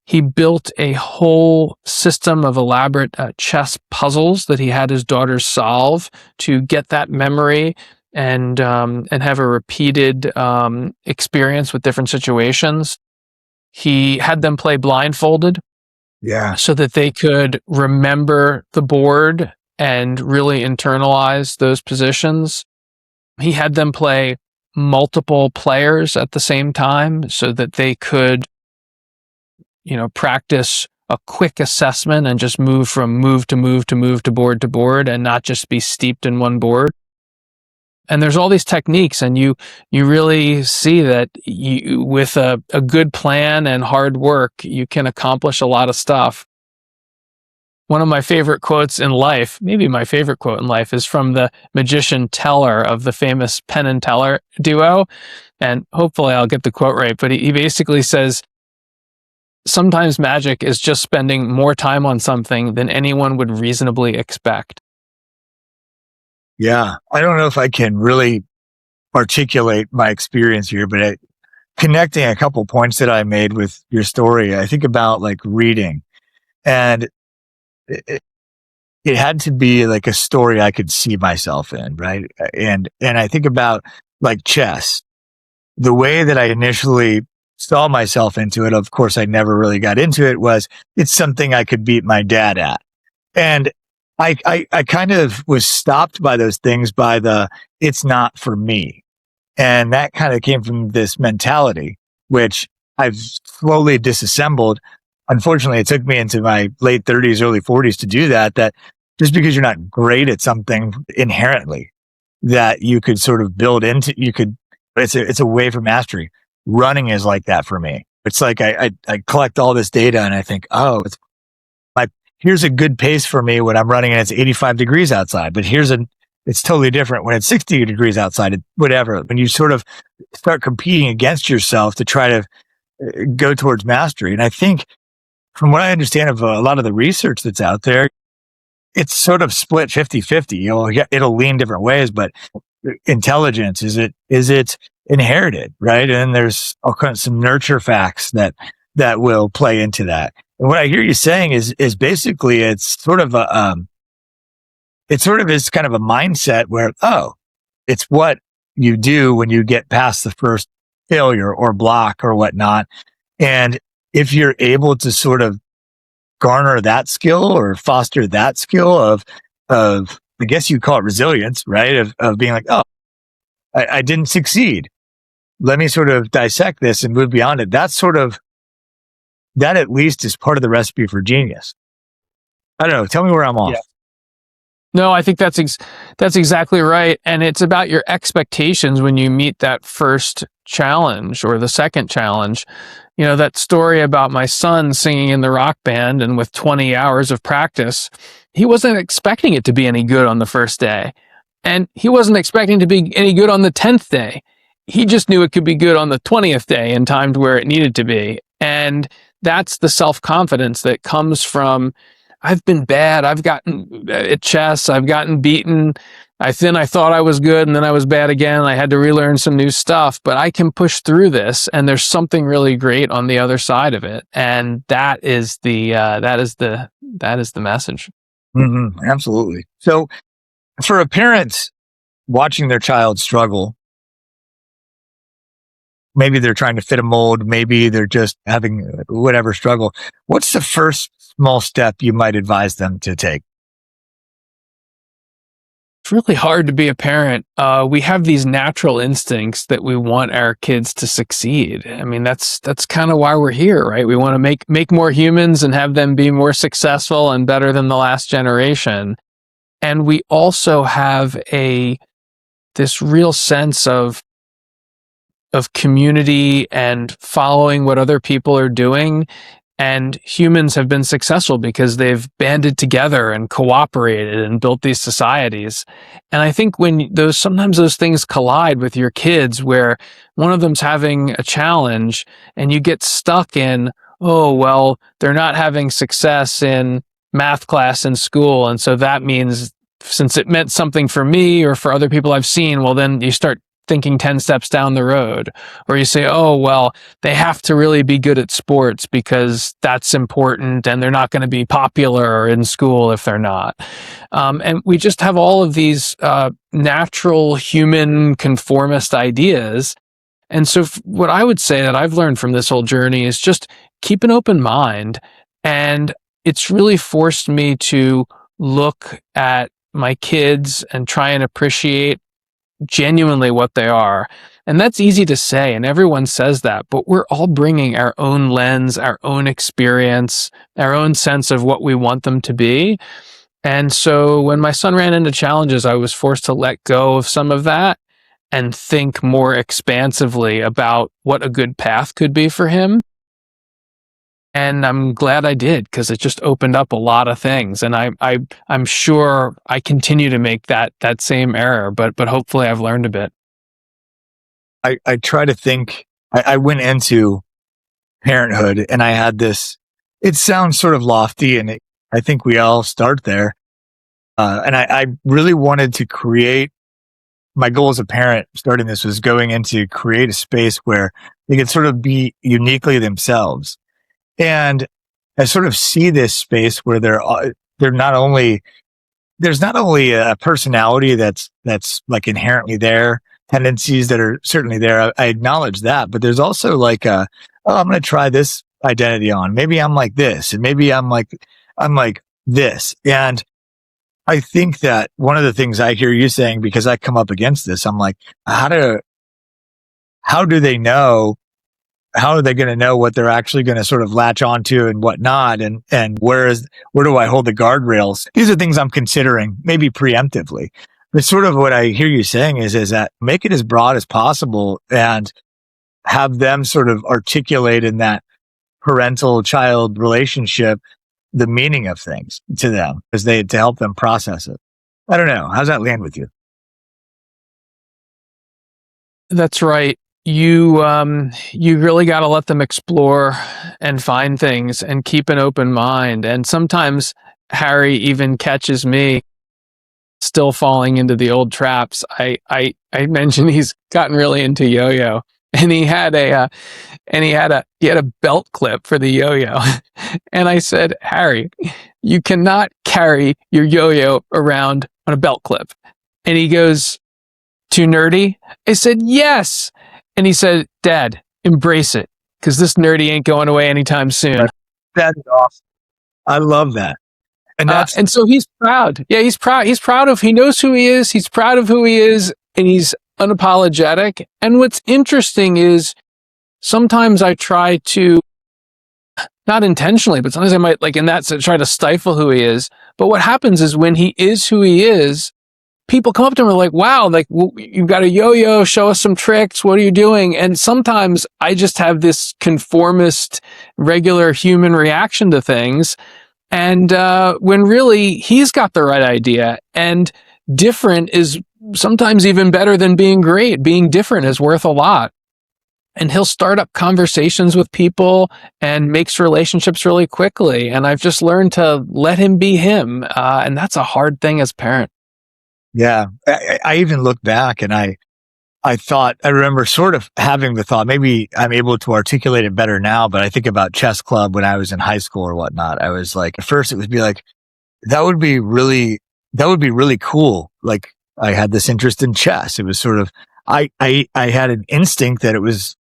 He built a whole system of elaborate chess puzzles that he had his daughters solve to get that memory and have a repeated experience with different situations. He had them play blindfolded, so that they could remember the board and really internalize those positions. He had them play multiple players at the same time so that they could, practice a quick assessment and just move from move to move to move to board and not just be steeped in one board. And there's all these techniques, and you really see that with a good plan and hard work, you can accomplish a lot of stuff. one of my favorite quotes in life, maybe my favorite quote in life, is from the magician Teller of the famous Penn and Teller duo. And hopefully I'll get the quote right, but he basically says, sometimes magic is just spending more time on something than anyone would reasonably expect. Yeah. I don't know if I can really articulate my experience here, but connecting a couple points that I made with your story, I think about like reading, and it had to be like a story I could see myself in, right? And I think about like chess. The way that I initially saw myself into it, of course, I never really got into it, was it's something I could beat my dad at. And I kind of was stopped by those things by it's not for me. And that kind of came from this mentality, which I've slowly disassembled. Unfortunately, it took me into my late 30s, early 40s to do that just because you're not great at something inherently, that you could sort of build into, it's a way for mastery. Running is like that for me. It's like I collect all this data and I think, oh, here's a good pace for me when I'm running and it's 85 degrees outside, but it's totally different when it's 60 degrees outside, whatever. When you sort of start competing against yourself to try to go towards mastery. And I think from what I understand of a lot of the research that's out there, it's sort of split 50-50. It'll lean different ways, but intelligence, is it inherited, right? And there's all kinds of some nurture facts that will play into that. And what I hear you saying is basically it's sort of is kind of a mindset where, oh, it's what you do when you get past the first failure or block or whatnot. And if you're able to sort of garner that skill or foster that skill of I guess you call it resilience, right? Of being like, oh, I didn't succeed. Let me sort of dissect this and move beyond it. That at least is part of the recipe for genius. I don't know. Tell me where I'm off. Yeah. No, I think that's exactly right. And it's about your expectations when you meet that first challenge or the second challenge. You know, that story about my son singing in the rock band and with 20 hours of practice, he wasn't expecting it to be any good on the first day. And he wasn't expecting to be any good on the 10th day. He just knew it could be good on the 20th day and timed where it needed to be. And that's the self-confidence that comes from, I've been bad. I've gotten at chess. I've gotten beaten. I thought I was good and then I was bad again. I had to relearn some new stuff, but I can push through this and there's something really great on the other side of it. And that is the message. Mm-hmm, absolutely. So for a parent watching their child struggle, maybe they're trying to fit a mold, maybe they're just having whatever struggle, what's the first small step you might advise them to take? It's really hard to be a parent. We have these natural instincts that we want our kids to succeed. I mean, that's kind of why we're here, right? We want to make more humans and have them be more successful and better than the last generation. And we also have this real sense of community and following what other people are doing. And humans have been successful because they've banded together and cooperated and built these societies. And I think when sometimes those things collide with your kids, where one of them's having a challenge and you get stuck in, oh, well, they're not having success in math class in school. And so that means, since it meant something for me or for other people I've seen, well, then you start thinking 10 steps down the road, or you say, oh, well, they have to really be good at sports because that's important and they're not going to be popular in school if they're not. And we just have all of these natural human conformist ideas. And so what I would say that I've learned from this whole journey is just keep an open mind. And it's really forced me to look at my kids and try and appreciate genuinely what they are. And that's easy to say, and everyone says that, but we're all bringing our own lens, our own experience, our own sense of what we want them to be. And so when my son ran into challenges, I was forced to let go of some of that and think more expansively about what a good path could be for him. And I'm glad I did, because it just opened up a lot of things. And I'm sure I continue to make that same error, but hopefully I've learned a bit. I try to think, I went into parenthood and I had this, it sounds sort of lofty, and I think we all start there. And I really wanted to create, my goal as a parent starting this was going into create a space where they could sort of be uniquely themselves. And I sort of see this space where they're not only, there's not only a personality that's like inherently there, tendencies that are certainly there. I acknowledge that, but there's also like oh, I'm going to try this identity on. Maybe I'm like this, and maybe I'm like this. And I think that one of the things I hear you saying, because I come up against this, I'm like, how do they know? How are they going to know what they're actually going to sort of latch onto and whatnot? And where do I hold the guardrails? These are things I'm considering, maybe preemptively. But sort of what I hear you saying is that make it as broad as possible and have them sort of articulate in that parental child relationship the meaning of things to them to help them process it. I don't know. How's that land with you? That's right. You really got to let them explore and find things and keep an open mind. And sometimes Harry even catches me still falling into the old traps. I mentioned he's gotten really into yo-yo, and he had a belt clip for the yo-yo. And I said, Harry, you cannot carry your yo-yo around on a belt clip. And he goes, too nerdy? I said, yes. And he said, Dad, embrace it, because this nerdy ain't going away anytime soon. That is awesome. I love that. And so he's proud. Yeah, he's proud. He's proud of, he knows who he is. He's proud of who he is, and he's unapologetic. And what's interesting is sometimes I try to, not intentionally, but sometimes I might, like in that sense, try to stifle who he is. But what happens is when he is who he is, people come up to him and are like, wow, like, well, you've got a yo-yo, show us some tricks. What are you doing? And sometimes I just have this conformist, regular human reaction to things. And when really he's got the right idea, and different is sometimes even better than being great. Being different is worth a lot. And he'll start up conversations with people and makes relationships really quickly. And I've just learned to let him be him. And that's a hard thing as a parent. Yeah. I even look back and I remember sort of having the thought, maybe I'm able to articulate it better now, but I think about chess club when I was in high school or whatnot. I was like, at first it would be like, that would be really cool. Like I had this interest in chess. It was sort of, I had an instinct that it was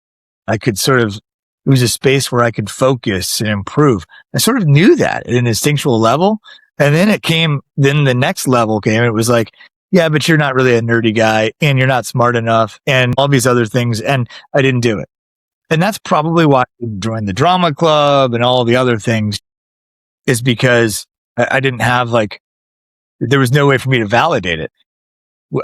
a space where I could focus and improve. I sort of knew that at an instinctual level. And then then the next level came, and it was like, yeah, but you're not really a nerdy guy, and you're not smart enough, and all these other things. And I didn't do it. And that's probably why I joined the drama club and all the other things, is because I didn't have there was no way for me to validate it.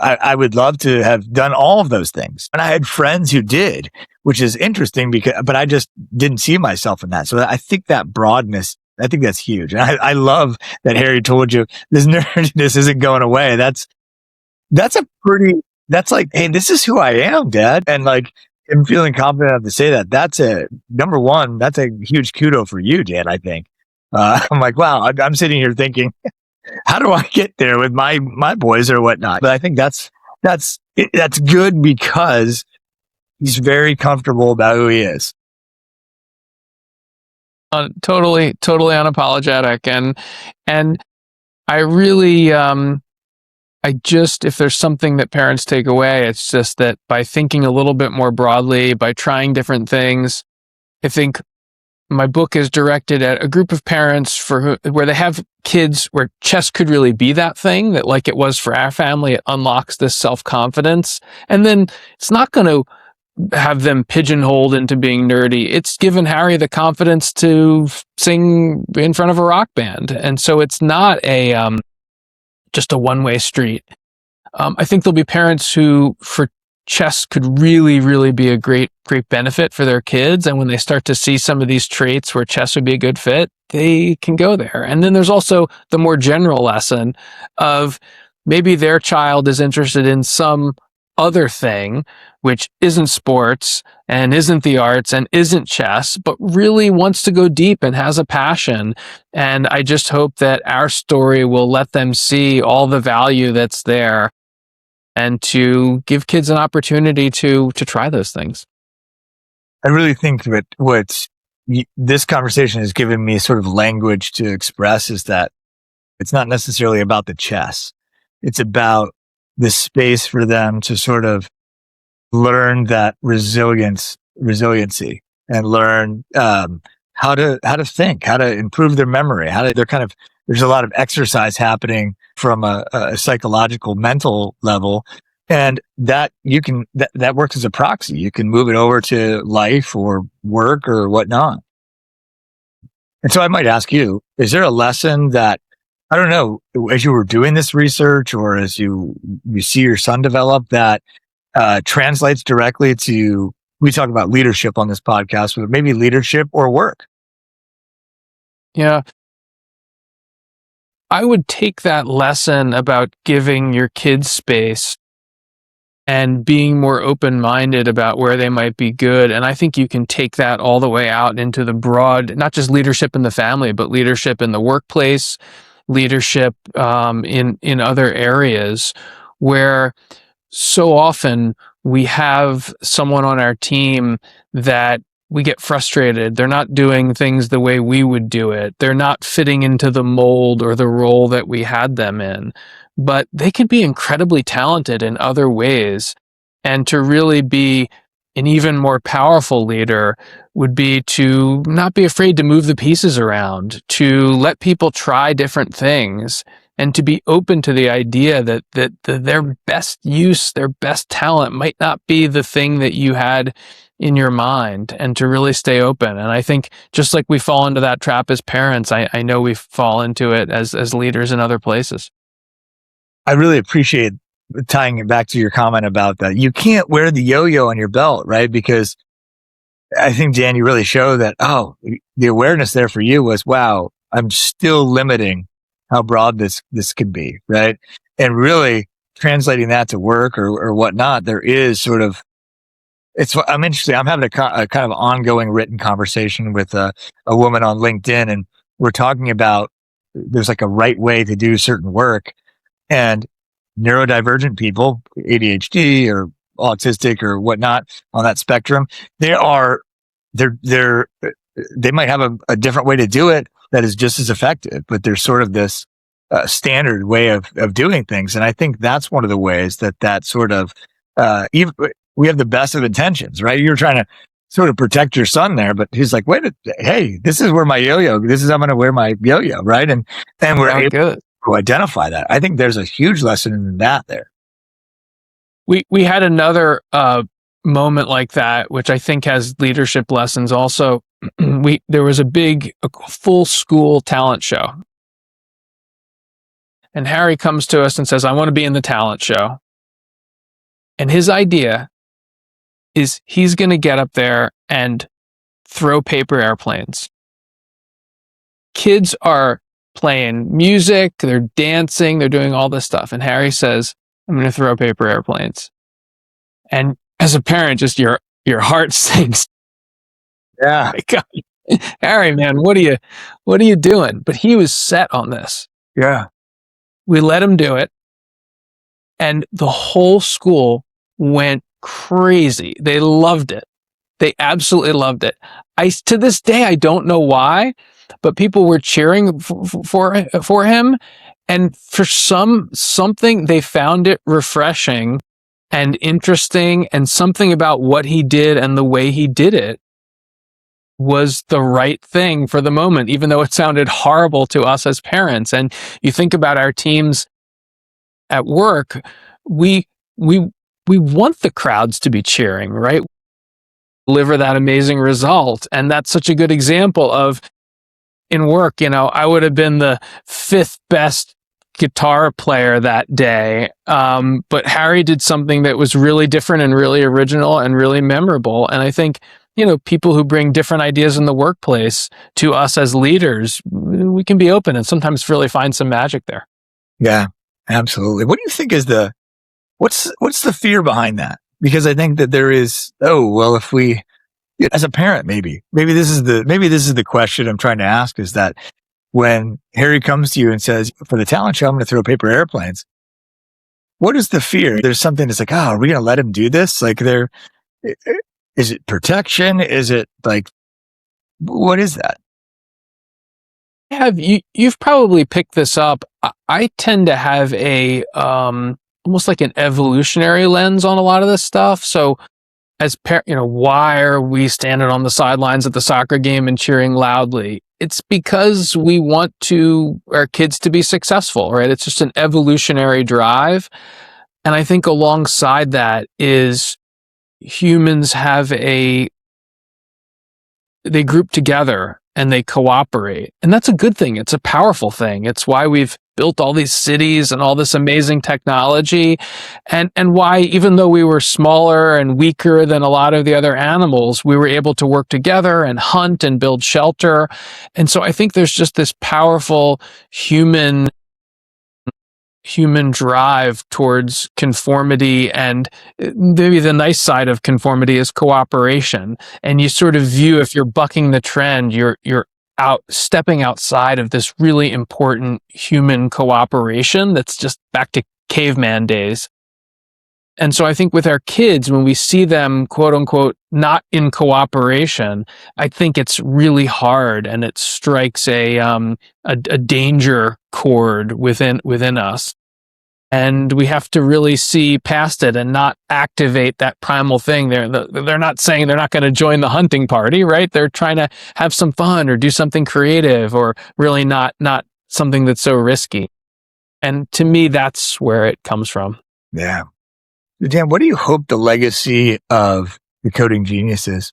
I would love to have done all of those things. And I had friends who did, which is interesting but I just didn't see myself in that. So I think that broadness, I think that's huge. And I love that Harry told you this nerdiness isn't going away. That's like, hey, this is who I am, Dad. And like, him feeling confident enough to say that, that's number one, that's a huge kudo for you, Dad, I think. I'm like, wow, I'm sitting here thinking, how do I get there with my boys or whatnot? But I think that's good because he's very comfortable about who he is. Totally unapologetic. And I really, if there's something that parents take away, it's just that by thinking a little bit more broadly, by trying different things, I think my book is directed at a group of parents where they have kids where chess could really be that thing that, like it was for our family, it unlocks this self-confidence. And then it's not going to have them pigeonholed into being nerdy. It's given Harry the confidence to sing in front of a rock band. And so it's not just a one-way street. I think there'll be parents who, for chess could really, really be a great benefit for their kids. And when they start to see some of these traits where chess would be a good fit, they can go there. And then there's also the more general lesson of maybe their child is interested in some other thing, which isn't sports and isn't the arts and isn't chess, but really wants to go deep and has a passion. And I just hope that our story will let them see all the value that's there and to give kids an opportunity to try those things. I really think that this conversation has given me sort of language to express is that it's not necessarily about the chess. It's about the space for them to sort of learn that resiliency and learn how to think, how to improve their memory, there's a lot of exercise happening from a psychological, mental level. And that that works as a proxy. You can move it over to life or work or whatnot. And so I might ask you, is there a lesson that, I don't know, as you were doing this research or as you see your son develop that translates directly to, we talk about leadership on this podcast, but maybe leadership or work? Yeah. I would take that lesson about giving your kids space and being more open-minded about where they might be good. And I think you can take that all the way out into the broad, not just leadership in the family, but leadership in the workplace, leadership in other areas where so often we have someone on our team that we get frustrated. They're not doing things the way we would do it. They're not fitting into the mold or the role that we had them in, but they can be incredibly talented in other ways. And to really be an even more powerful leader would be to not be afraid to move the pieces around, to let people try different things, and to be open to the idea that their best use, their best talent might not be the thing that you had in your mind, and to really stay open. And I think just like we fall into that trap as parents, I know we fall into it as leaders in other places. I really appreciate tying it back to your comment about that. You can't wear the yo-yo on your belt, right? Because I think, Dan, you really show that, the awareness there for you was, wow, I'm still limiting how broad this could be, right? And really translating that to work or whatnot, there is sort of, I'm interested. I'm having a kind of ongoing written conversation with a woman on LinkedIn, and we're talking about there's like a right way to do certain work, and neurodivergent people, ADHD or autistic or whatnot on that spectrum, they might have a different way to do it that is just as effective, but there's sort of this standard way of doing things. And I think that's one of the ways that sort of, even we have the best of intentions, right? You're trying to sort of protect your son there, but he's like, hey, this is where my yo-yo, this is, I'm going to wear my yo-yo, right? And we're able to identify that. I think there's a huge lesson in that there. We had another moment like that, which I think has leadership lessons also. There was a full school talent show. And Harry comes to us and says, I want to be in the talent show. And his idea is he's going to get up there and throw paper airplanes. Kids are playing music, they're dancing, they're doing all this stuff. And Harry says, I'm going to throw paper airplanes. And as a parent, just your heart sinks. Yeah. My God. Harry, man, what are you doing? But he was set on this. Yeah. We let him do it. And the whole school went crazy. They loved it. They absolutely loved it. To this day, I don't know why, but people were cheering for him. And for something, they found it refreshing and interesting, and something about what he did and the way he did it was the right thing for the moment, even though it sounded horrible to us as parents. And you think about our teams at work, we want the crowds to be cheering, right? Deliver that amazing result. And that's such a good example of, in work, I would have been the 5th best guitar player that day. But Harry did something that was really different and really original and really memorable. And I think, people who bring different ideas in the workplace to us as leaders, we can be open and sometimes really find some magic there. Yeah, absolutely. What do you think is what's the fear behind that? Because I think that there is, if we, as a parent, maybe this is the question I'm trying to ask, is that when Harry comes to you and says, for the talent show, I'm going to throw paper airplanes. What is the fear? There's something that's like, are we going to let him do this? Like is it protection? Is it like, what is that? You've probably picked this up. I tend to have a, almost like an evolutionary lens on a lot of this stuff. So as why are we standing on the sidelines at the soccer game and cheering loudly? It's because we want our kids to be successful, right? It's just an evolutionary drive. And I think alongside that is humans they group together and they cooperate. And that's a good thing. It's a powerful thing. It's why we've built all these cities and all this amazing technology, and why, even though we were smaller and weaker than a lot of the other animals, we were able to work together and hunt and build shelter. And so I think there's just this powerful human drive towards conformity, and maybe the nice side of conformity is cooperation. And you sort of view, if you're bucking the trend, you're stepping outside of this really important human cooperation that's just back to caveman days. And so I think with our kids, when we see them, quote unquote, not in cooperation, I think it's really hard, and it strikes a danger chord within us. And we have to really see past it and not activate that primal thing. They're not saying they're not going to join the hunting party, right? They're trying to have some fun or do something creative, or really not something that's so risky. And to me, that's where it comes from. Yeah. Dan, what do you hope the legacy of the Coding Genius is?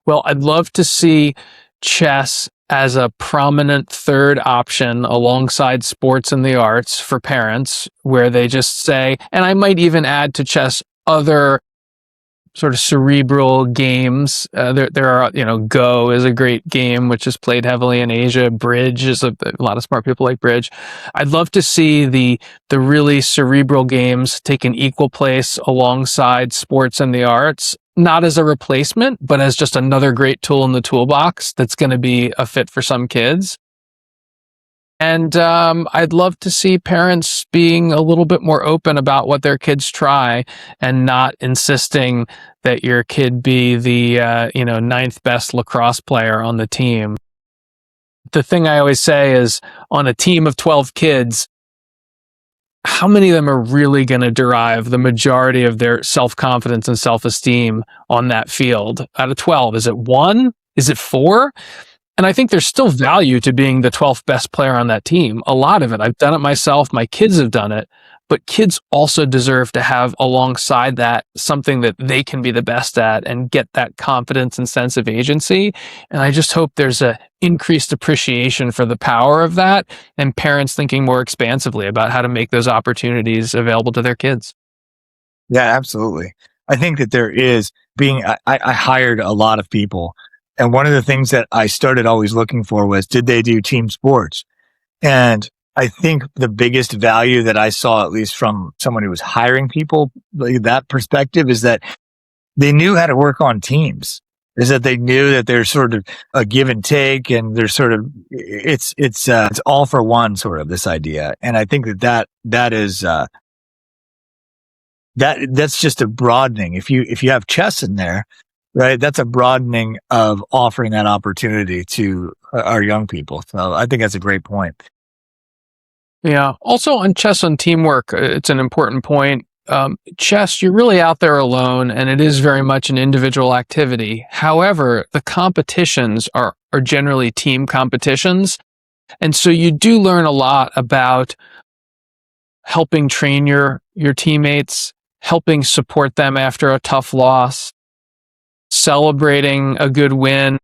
Well, I'd love to see chess as a prominent third option alongside sports and the arts for parents, where they just say, and I might even add to chess other sort of cerebral games. There are, Go is a great game, which is played heavily in Asia. Bridge is a lot of smart people like bridge. I'd love to see the really cerebral games take an equal place alongside sports and the arts, not as a replacement, but as just another great tool in the toolbox that's going to be a fit for some kids. And I'd love to see parents being a little bit more open about what their kids try, and not insisting that your kid be the ninth best lacrosse player on the team. The thing I always say is, on a team of 12 kids, how many of them are really going to derive the majority of their self-confidence and self-esteem on that field? Out of 12, is it 1? Is it 4? And I think there's still value to being the 12th best player on that team. A lot of it. I've done it myself. My kids have done it. But kids also deserve to have alongside that something that they can be the best at and get that confidence and sense of agency. And I just hope there's a increased appreciation for the power of that, and parents thinking more expansively about how to make those opportunities available to their kids. Yeah, absolutely. I think that there is I hired a lot of people. And one of the things that I started always looking for was, did they do team sports? And I think the biggest value that I saw, at least from someone who was hiring people, like that perspective, is that they knew how to work on teams. Is that they knew that there's sort of a give and take, and there's sort of, it's all for one, sort of, this idea. And I think that is, that's just a broadening. If you have chess in there, right, that's a broadening of offering that opportunity to our young people. So I think that's a great point. Yeah. Also on chess and teamwork, it's an important point. Chess, you're really out there alone, and it is very much an individual activity. However, the competitions are generally team competitions. And so you do learn a lot about helping train your teammates, helping support them after a tough loss, celebrating a good win.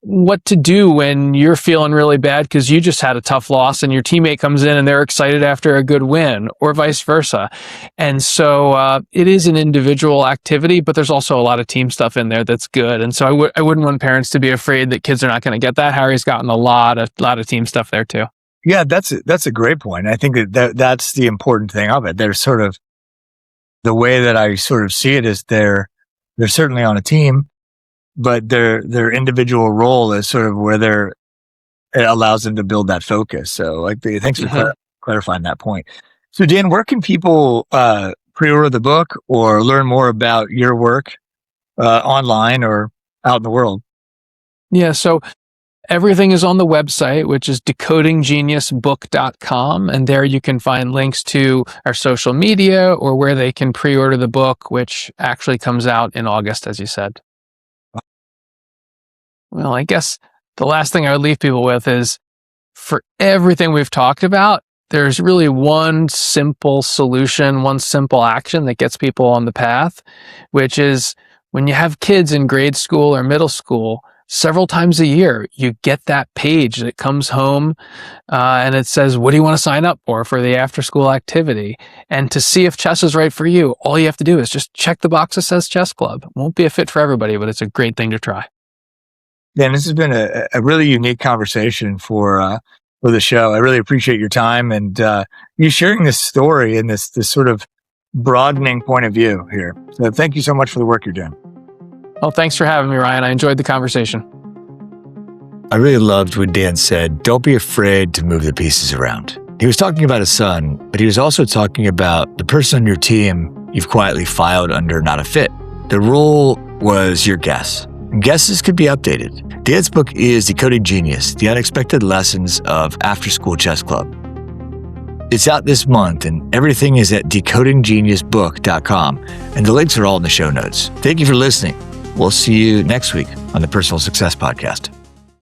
what to do when you're feeling really bad because you just had a tough loss and your teammate comes in and they're excited after a good win, or vice versa. And so it is an individual activity, but there's also a lot of team stuff in there that's good. And so I wouldn't want parents to be afraid that kids are not going to get that. Harry's gotten a lot of team stuff there too. Yeah, that's a great point. I think that's the important thing of it. There's sort of the way that I sort of see it is they're certainly on a team, but their individual role is sort of where it allows them to build that focus. So thanks for clarifying that point. So Dan, where can people pre-order the book or learn more about your work online or out in the world? Yeah, so everything is on the website, which is decodinggeniusbook.com. And there you can find links to our social media or where they can pre-order the book, which actually comes out in August, as you said. Well, I guess the last thing I would leave people with is, for everything we've talked about, there's really one simple solution, one simple action that gets people on the path, which is when you have kids in grade school or middle school, several times a year, you get that page that comes home and it says, what do you want to sign up for the after school activity? And to see if chess is right for you, all you have to do is just check the box that says chess club. It won't be a fit for everybody, but it's a great thing to try. Dan, this has been a really unique conversation for the show. I really appreciate your time and you sharing this story and this sort of broadening point of view here. So thank you so much for the work you're doing. Well, thanks for having me, Ryan. I enjoyed the conversation. I really loved when Dan said, don't be afraid to move the pieces around. He was talking about his son, but he was also talking about the person on your team you've quietly filed under not a fit. The rule was your guess. Guesses could be updated. Dan's book is Decoding Genius, The Unexpected Lessons of After-School Chess Club. It's out this month, and everything is at decodinggeniusbook.com, and the links are all in the show notes. Thank you for listening. We'll see you next week on the Personal Success Podcast.